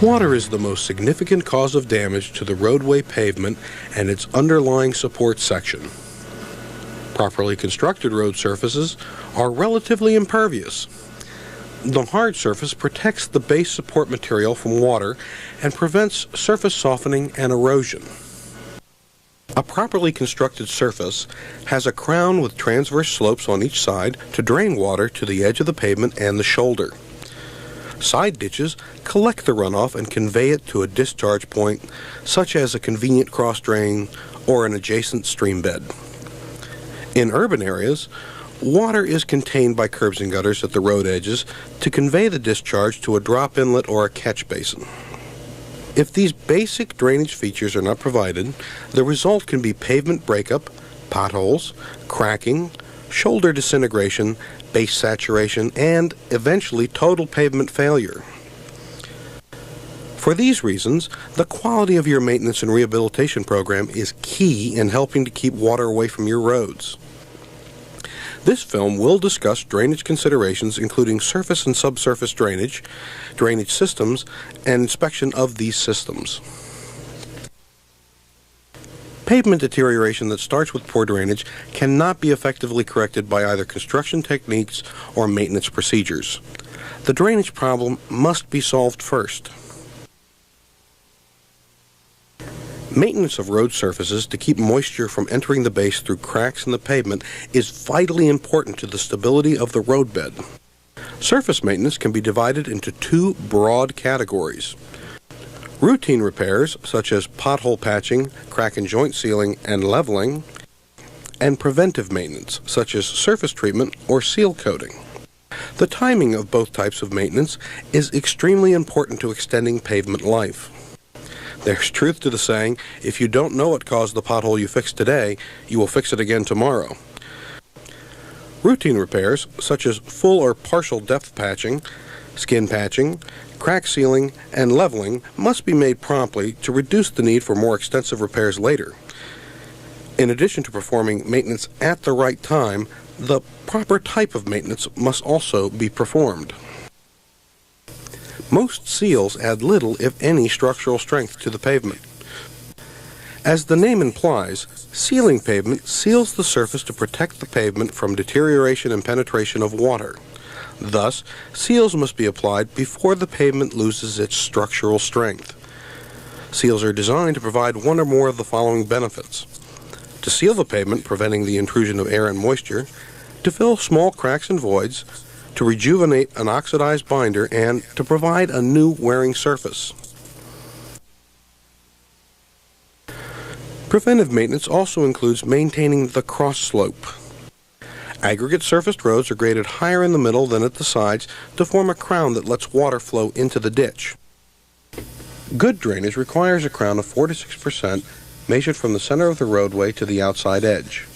Water is the most significant cause of damage to the roadway pavement and its underlying support section. Properly constructed road surfaces are relatively impervious. The hard surface protects the base support material from water and prevents surface softening and erosion. A properly constructed surface has a crown with transverse slopes on each side to drain water to the edge of the pavement and the shoulder. Side ditches collect the runoff and convey it to a discharge point, such as a convenient cross drain or an adjacent stream bed. In urban areas, water is contained by curbs and gutters at the road edges to convey the discharge to a drop inlet or a catch basin. If these basic drainage features are not provided, the result can be pavement breakup, potholes, cracking, shoulder disintegration, base saturation, and eventually total pavement failure. For these reasons, the quality of your maintenance and rehabilitation program is key in helping to keep water away from your roads. This film will discuss drainage considerations including surface and subsurface drainage, drainage systems, and inspection of these systems. Pavement deterioration that starts with poor drainage cannot be effectively corrected by either construction techniques or maintenance procedures. The drainage problem must be solved first. Maintenance of road surfaces to keep moisture from entering the base through cracks in the pavement is vitally important to the stability of the roadbed. Surface maintenance can be divided into two broad categories. Routine repairs, such as pothole patching, crack and joint sealing, and leveling, and preventive maintenance, such as surface treatment or seal coating. The timing of both types of maintenance is extremely important to extending pavement life. There's truth to the saying, if you don't know what caused the pothole you fixed today, you will fix it again tomorrow. Routine repairs, such as full or partial depth patching, skin patching, crack sealing, and leveling, must be made promptly to reduce the need for more extensive repairs later. In addition to performing maintenance at the right time, the proper type of maintenance must also be performed. Most seals add little, if any, structural strength to the pavement. As the name implies, sealing pavement seals the surface to protect the pavement from deterioration and penetration of water. Thus, seals must be applied before the pavement loses its structural strength. Seals are designed to provide one or more of the following benefits: to seal the pavement, preventing the intrusion of air and moisture, to fill small cracks and voids, to rejuvenate an oxidized binder, and to provide a new wearing surface. Preventive maintenance also includes maintaining the cross slope. Aggregate surfaced roads are graded higher in the middle than at the sides to form a crown that lets water flow into the ditch. Good drainage requires a crown of 4 to 6% measured from the center of the roadway to the outside edge.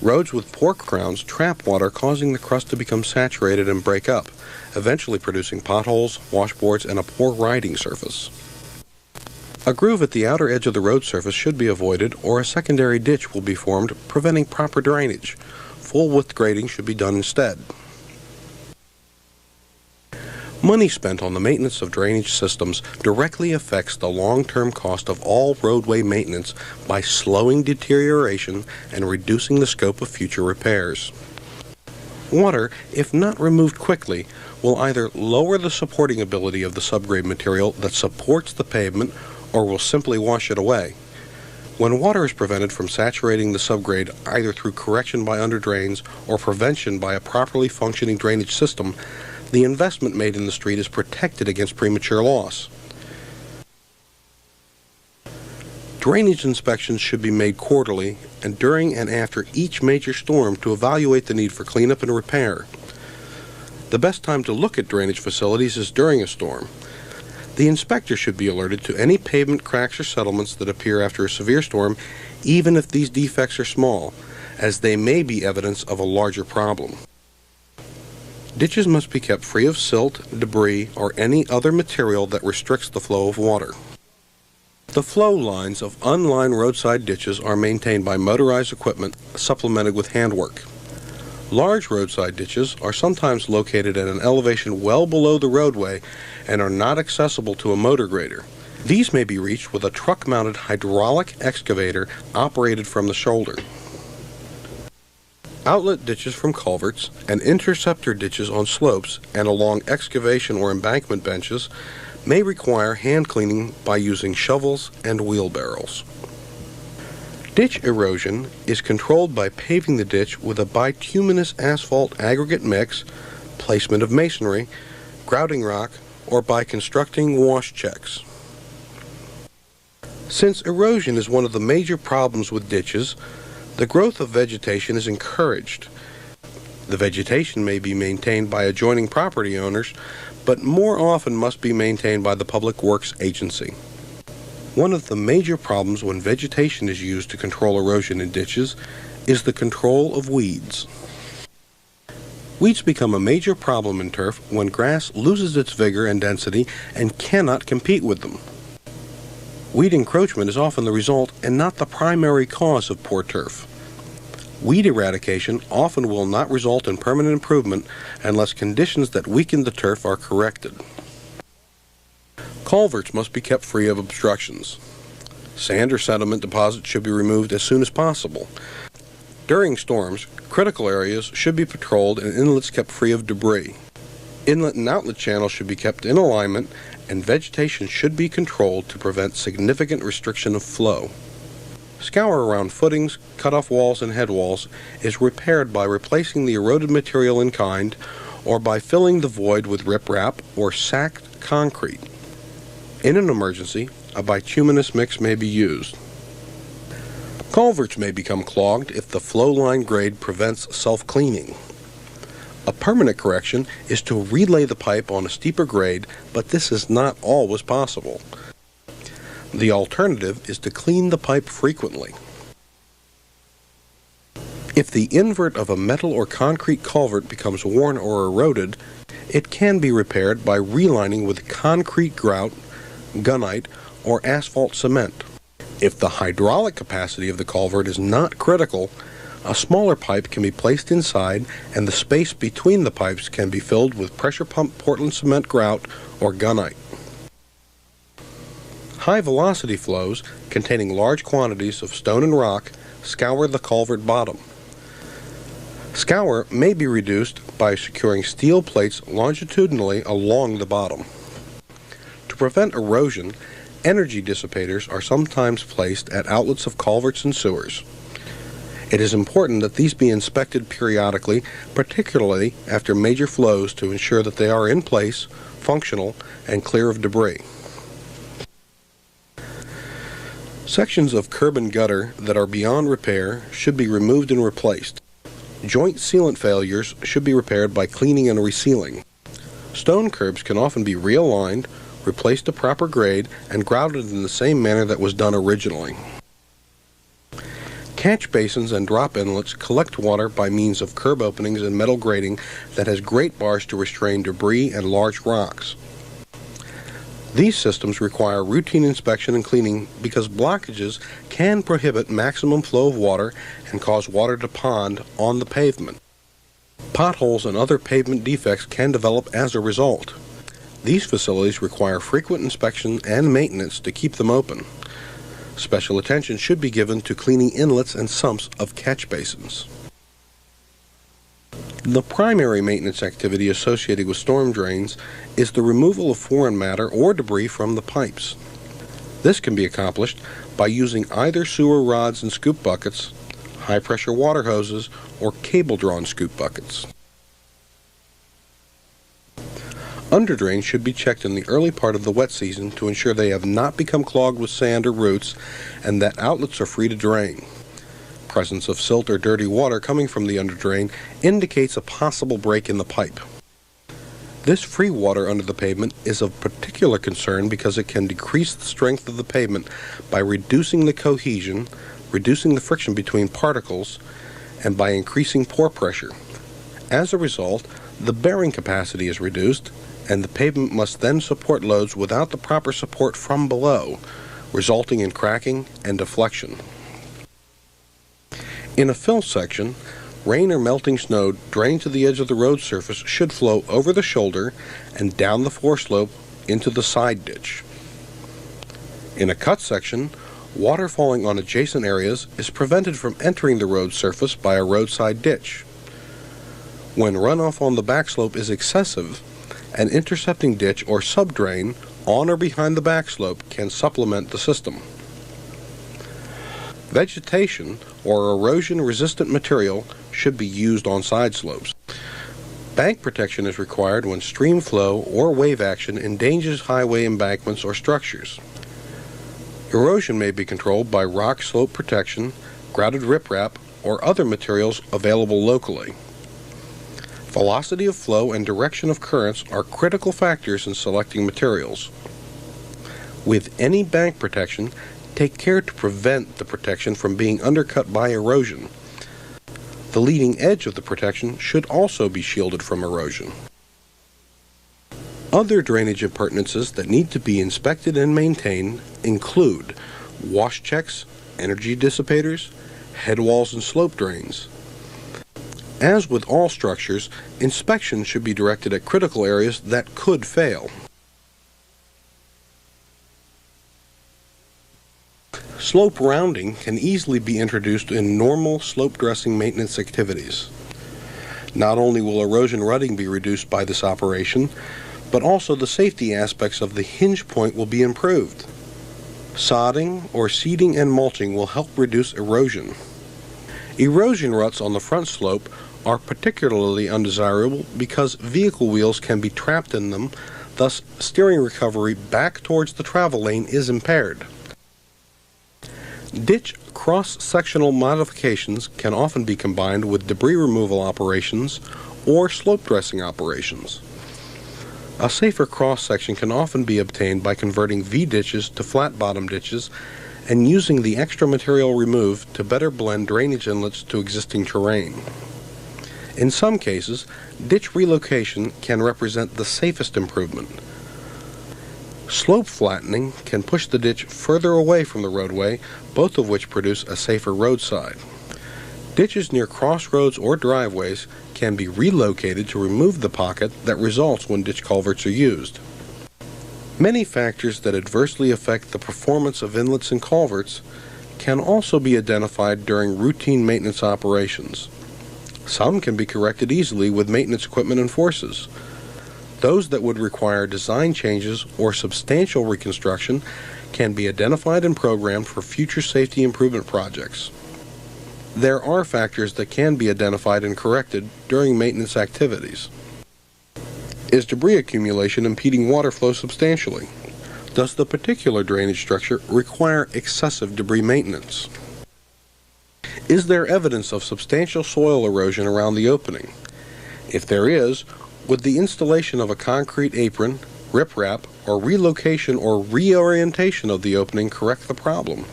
Roads with poor crowns trap water, causing the crust to become saturated and break up, eventually producing potholes, washboards, and a poor riding surface. A groove at the outer edge of the road surface should be avoided, or a secondary ditch will be formed, preventing proper drainage. Full width grading should be done instead. Money spent on the maintenance of drainage systems directly affects the long-term cost of all roadway maintenance by slowing deterioration and reducing the scope of future repairs. Water, if not removed quickly, will either lower the supporting ability of the subgrade material that supports the pavement or will simply wash it away. When water is prevented from saturating the subgrade either through correction by underdrains or prevention by a properly functioning drainage system, the investment made in the street is protected against premature loss. Drainage inspections should be made quarterly and during and after each major storm to evaluate the need for cleanup and repair. The best time to look at drainage facilities is during a storm. The inspector should be alerted to any pavement cracks or settlements that appear after a severe storm, even if these defects are small, as they may be evidence of a larger problem. Ditches must be kept free of silt, debris, or any other material that restricts the flow of water. The flow lines of unlined roadside ditches are maintained by motorized equipment supplemented with handwork. Large roadside ditches are sometimes located at an elevation well below the roadway and are not accessible to a motor grader. These may be reached with a truck-mounted hydraulic excavator operated from the shoulder. Outlet ditches from culverts and interceptor ditches on slopes and along excavation or embankment benches may require hand cleaning by using shovels and wheelbarrows. Ditch erosion is controlled by paving the ditch with a bituminous asphalt aggregate mix, placement of masonry, grouting rock, or by constructing wash checks. Since erosion is one of the major problems with ditches, the growth of vegetation is encouraged. The vegetation may be maintained by adjoining property owners, but more often must be maintained by the Public Works Agency. One of the major problems when vegetation is used to control erosion in ditches is the control of weeds. Weeds become a major problem in turf when grass loses its vigor and density and cannot compete with them. Weed encroachment is often the result and not the primary cause of poor turf. Weed eradication often will not result in permanent improvement unless conditions that weaken the turf are corrected. Culverts must be kept free of obstructions. Sand or sediment deposits should be removed as soon as possible. During storms, critical areas should be patrolled and inlets kept free of debris. Inlet and outlet channels should be kept in alignment, and vegetation should be controlled to prevent significant restriction of flow. Scour around footings, cut-off walls, and head walls is repaired by replacing the eroded material in kind or by filling the void with riprap or sacked concrete. In an emergency, a bituminous mix may be used. Culverts may become clogged if the flow line grade prevents self-cleaning. A permanent correction is to relay the pipe on a steeper grade, but this is not always possible. The alternative is to clean the pipe frequently. If the invert of a metal or concrete culvert becomes worn or eroded, it can be repaired by relining with concrete grout, gunite, or asphalt cement. If the hydraulic capacity of the culvert is not critical, a smaller pipe can be placed inside and the space between the pipes can be filled with pressure pump Portland cement grout or gunite. High velocity flows containing large quantities of stone and rock scour the culvert bottom. Scour may be reduced by securing steel plates longitudinally along the bottom. To prevent erosion, energy dissipators are sometimes placed at outlets of culverts and sewers. It is important that these be inspected periodically, particularly after major flows, to ensure that they are in place, functional, and clear of debris. Sections of curb and gutter that are beyond repair should be removed and replaced. Joint sealant failures should be repaired by cleaning and resealing. Stone curbs can often be realigned, replaced to proper grade, and grouted in the same manner that was done originally. Catch basins and drop inlets collect water by means of curb openings and metal grating that has grate bars to restrain debris and large rocks. These systems require routine inspection and cleaning because blockages can prohibit maximum flow of water and cause water to pond on the pavement. Potholes and other pavement defects can develop as a result. These facilities require frequent inspection and maintenance to keep them open. Special attention should be given to cleaning inlets and sumps of catch basins. The primary maintenance activity associated with storm drains is the removal of foreign matter or debris from the pipes. This can be accomplished by using either sewer rods and scoop buckets, high-pressure water hoses, or cable-drawn scoop buckets. Underdrains should be checked in the early part of the wet season to ensure they have not become clogged with sand or roots and that outlets are free to drain. Presence of silt or dirty water coming from the underdrain indicates a possible break in the pipe. This free water under the pavement is of particular concern because it can decrease the strength of the pavement by reducing the cohesion, reducing the friction between particles, and by increasing pore pressure. As a result, the bearing capacity is reduced, and the pavement must then support loads without the proper support from below, resulting in cracking and deflection. In a fill section, Rain or melting snow drained to the edge of the road surface should flow over the shoulder and down the foreslope into the side ditch. In a cut section, water falling on adjacent areas is prevented from entering the road surface by a roadside ditch. When runoff on the backslope is excessive, an intercepting ditch or subdrain on or behind the backslope can supplement the system. Vegetation or erosion-resistant material should be used on side slopes. Bank protection is required when stream flow or wave action endangers highway embankments or structures. Erosion may be controlled by rock slope protection, grouted riprap, or other materials available locally. Velocity of flow and direction of currents are critical factors in selecting materials. With any bank protection, take care to prevent the protection from being undercut by erosion. The leading edge of the protection should also be shielded from erosion. Other drainage appurtenances that need to be inspected and maintained include wash checks, energy dissipators, head walls and slope drains. As with all structures, inspection should be directed at critical areas that could fail. Slope rounding can easily be introduced in normal slope dressing maintenance activities. Not only will erosion rutting be reduced by this operation, but also the safety aspects of the hinge point will be improved. Sodding or seeding and mulching will help reduce erosion. Erosion ruts on the front slope are particularly undesirable because vehicle wheels can be trapped in them, thus steering recovery back towards the travel lane is impaired. Ditch cross-sectional modifications can often be combined with debris removal operations or slope dressing operations. A safer cross-section can often be obtained by converting V-ditches to flat-bottom ditches and using the extra material removed to better blend drainage inlets to existing terrain. In some cases, ditch relocation can represent the safest improvement. Slope flattening can push the ditch further away from the roadway, both of which produce a safer roadside. Ditches near crossroads or driveways can be relocated to remove the pocket that results when ditch culverts are used. Many factors that adversely affect the performance of inlets and culverts can also be identified during routine maintenance operations. Some can be corrected easily with maintenance equipment and forces. Those that would require design changes or substantial reconstruction can be identified and programmed for future safety improvement projects. There are factors that can be identified and corrected during maintenance activities. Is debris accumulation impeding water flow substantially? Does the particular drainage structure require excessive debris maintenance? Is there evidence of substantial soil erosion around the opening? If there is, would the installation of a concrete apron, riprap, or relocation or reorientation of the opening correct the problem?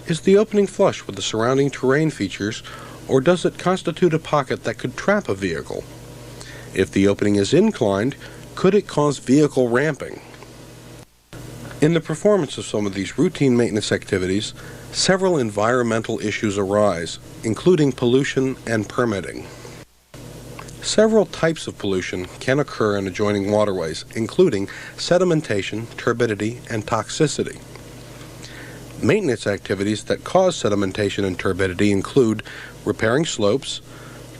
Is the opening flush with the surrounding terrain features, or does it constitute a pocket that could trap a vehicle? If the opening is inclined, could it cause vehicle ramping? In the performance of some of these routine maintenance activities, several environmental issues arise, including pollution and permitting. Several types of pollution can occur in adjoining waterways, including sedimentation, turbidity, and toxicity. Maintenance activities that cause sedimentation and turbidity include repairing slopes,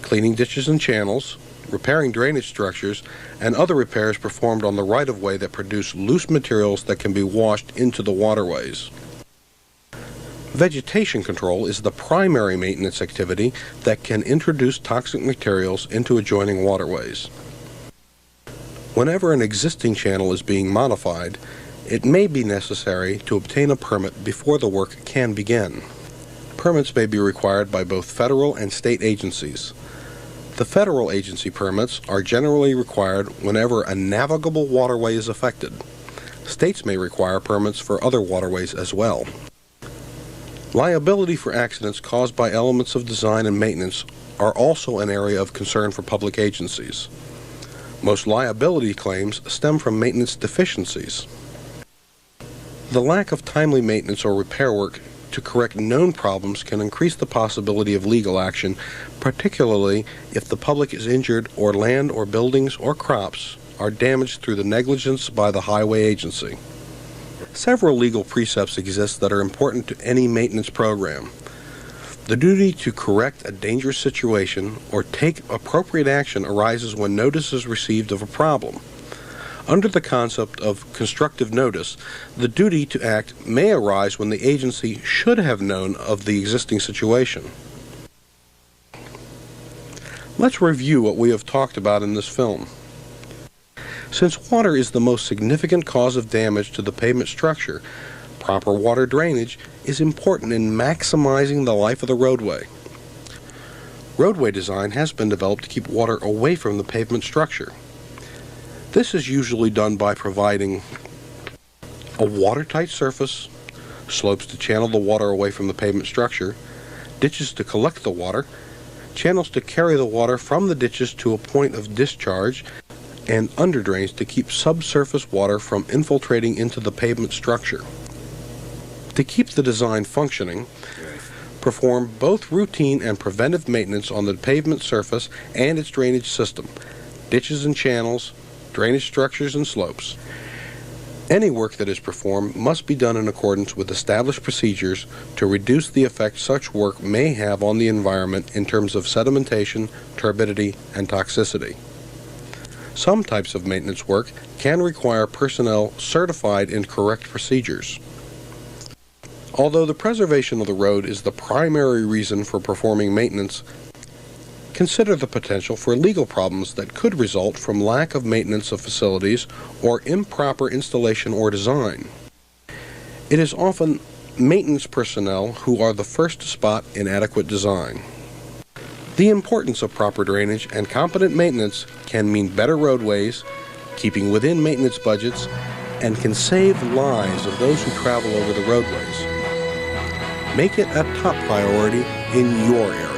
cleaning ditches and channels, repairing drainage structures, and other repairs performed on the right-of-way that produce loose materials that can be washed into the waterways. Vegetation control is the primary maintenance activity that can introduce toxic materials into adjoining waterways. Whenever an existing channel is being modified, it may be necessary to obtain a permit before the work can begin. Permits may be required by both federal and state agencies. The federal agency permits are generally required whenever a navigable waterway is affected. States may require permits for other waterways as well. Liability for accidents caused by elements of design and maintenance are also an area of concern for public agencies. Most liability claims stem from maintenance deficiencies. The lack of timely maintenance or repair work to correct known problems can increase the possibility of legal action, particularly if the public is injured or land or buildings or crops are damaged through the negligence by the highway agency. Several legal precepts exist that are important to any maintenance program. The duty to correct a dangerous situation or take appropriate action arises when notice is received of a problem. Under the concept of constructive notice, the duty to act may arise when the agency should have known of the existing situation. Let's review what we have talked about in this film. Since water is the most significant cause of damage to the pavement structure, proper water drainage is important in maximizing the life of the roadway. Roadway design has been developed to keep water away from the pavement structure. This is usually done by providing a watertight surface, slopes to channel the water away from the pavement structure, ditches to collect the water, channels to carry the water from the ditches to a point of discharge, and underdrains to keep subsurface water from infiltrating into the pavement structure. To keep the design functioning, perform both routine and preventive maintenance on the pavement surface and its drainage system, ditches and channels, drainage structures and slopes. Any work that is performed must be done in accordance with established procedures to reduce the effect such work may have on the environment in terms of sedimentation, turbidity, and toxicity. Some types of maintenance work can require personnel certified in correct procedures. Although the preservation of the road is the primary reason for performing maintenance, consider the potential for legal problems that could result from lack of maintenance of facilities or improper installation or design. It is often maintenance personnel who are the first to spot inadequate design. The importance of proper drainage and competent maintenance can mean better roadways, keeping within maintenance budgets, and can save lives of those who travel over the roadways. Make it a top priority in your area.